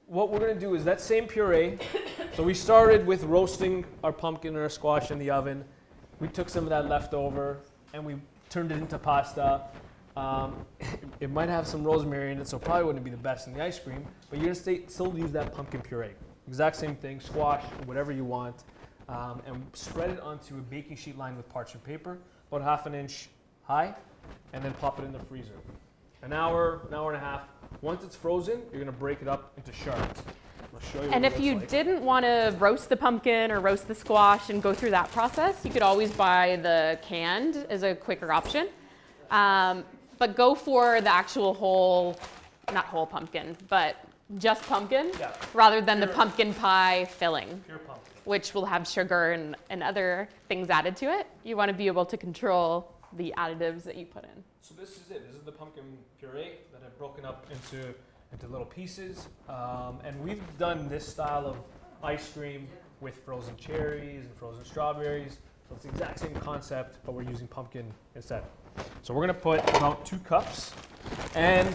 what we're going to do is that same puree. So we started with roasting our pumpkin and our squash in the oven. We took some of that leftover and we turned it into pasta. It might have some rosemary in it, so probably wouldn't be the best in the ice cream, but you're going to still use that pumpkin puree. Exact same thing, squash, whatever you want, and spread it onto a baking sheet lined with parchment paper, about 1/2 inch high, and then pop it in the freezer. An hour and a half. Once it's frozen, you're going to break it up into shards. I'll show you. And if you didn't want to roast the pumpkin or roast the squash and go through that process, you could always buy the canned as a quicker option. But go for the actual not whole pumpkin, but just pumpkin, rather than the pumpkin pie filling, pure pumpkin, which will have sugar and other things added to it. You want to be able to control the additives that you put in. So this is it. This is the pumpkin puree that I've broken up into little pieces. And we've done this style of ice cream with frozen cherries and frozen strawberries. So it's the exact same concept, but we're using pumpkin instead. So we're going to put about 2 cups. And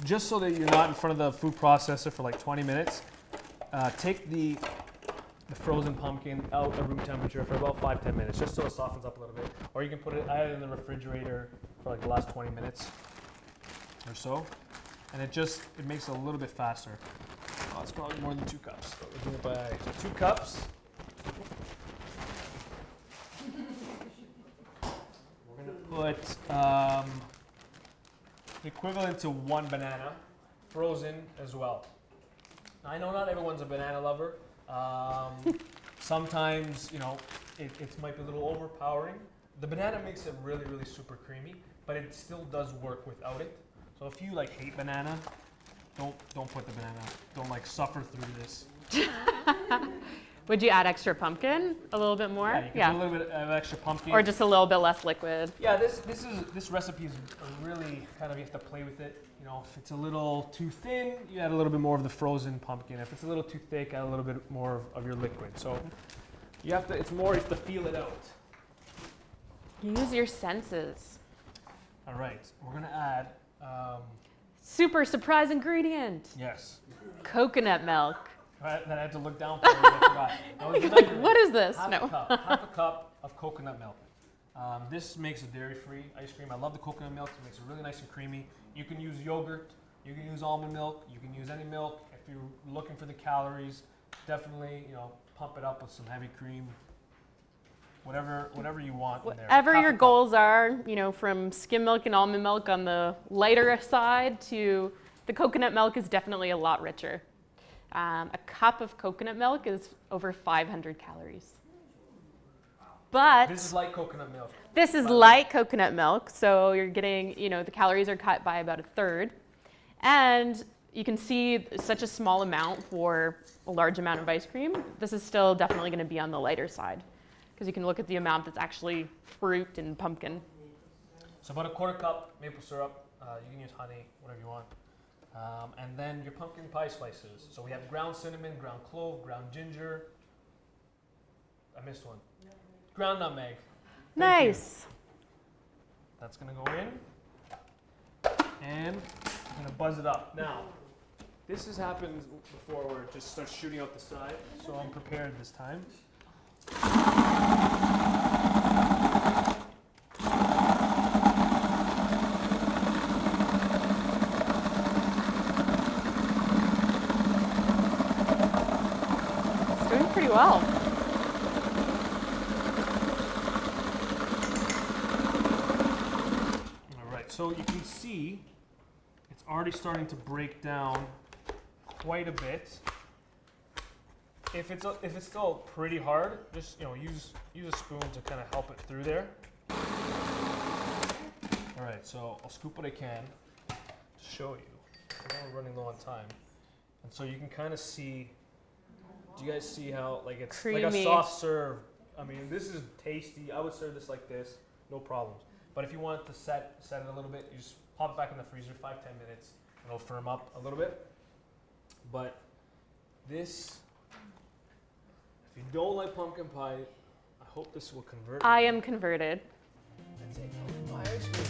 just so that you're not in front of the food processor for like 20 minutes, take the frozen pumpkin out at room temperature for about 5-10 minutes, just so it softens up a little bit. Or you can put it either in the refrigerator for like the last 20 minutes or so. And it makes it a little bit faster. Oh, it's probably more than 2 cups. But we're doing it by 2 cups. We're going to put equivalent to 1 banana, frozen as well. I know not everyone's a banana lover. Sometimes, it might be a little overpowering. The banana makes it really, really super creamy, but it still does work without it. So if you hate banana, don't put the banana. Don't suffer through this. Would you add extra pumpkin? A little bit more? Yeah, you can put a little bit of extra pumpkin. Or just a little bit less liquid. Yeah, this recipe is really you have to play with it. If it's a little too thin, you add a little bit more of the frozen pumpkin. If it's a little too thick, add a little bit more of your liquid. So you have to feel it out. Use your senses. All right, we're gonna add. Super surprise ingredient. Yes. Coconut milk. That I had to look down for. I forgot. What is this? Half a cup of coconut milk. This makes a dairy-free ice cream. I love the coconut milk. It makes it really nice and creamy. You can use yogurt. You can use almond milk. You can use any milk. If you're looking for the calories, definitely pump it up with some heavy cream. Whatever you want in there. Whatever your goals are, from skim milk and almond milk on the lighter side to the coconut milk is definitely a lot richer. A cup of coconut milk is over 500 calories. But this is light coconut milk. This is light coconut milk, so you're getting, the calories are cut by about 1/3. And you can see such a small amount for a large amount of ice cream. This is still definitely going to be on the lighter side, because you can look at the amount that's actually fruit and pumpkin. So about 1/4 cup maple syrup. You can use honey, whatever you want. And then your pumpkin pie slices. So we have ground cinnamon, ground clove, ground ginger. I missed one. Ground nutmeg. Nice. That's going to go in. And I'm going to buzz it up. Now, this has happened before where it just starts shooting out the side. So I'm prepared this time. It's doing pretty well. So you can see it's already starting to break down quite a bit. If it's still pretty hard, just use a spoon to kind of help it through there. All right, so I'll scoop what I can to show you. I know we're running low on time, and so you can kind of see. Do you guys see how it's creamy, like a soft serve? I mean, this is tasty. I would serve this like this, no problems. But if you want to set it a little bit, you just pop it back in the freezer 5-10 minutes, and it'll firm up a little bit. But this, if you don't like pumpkin pie, I hope this will convert. I am converted. That's it. Pumpkin pie ice cream.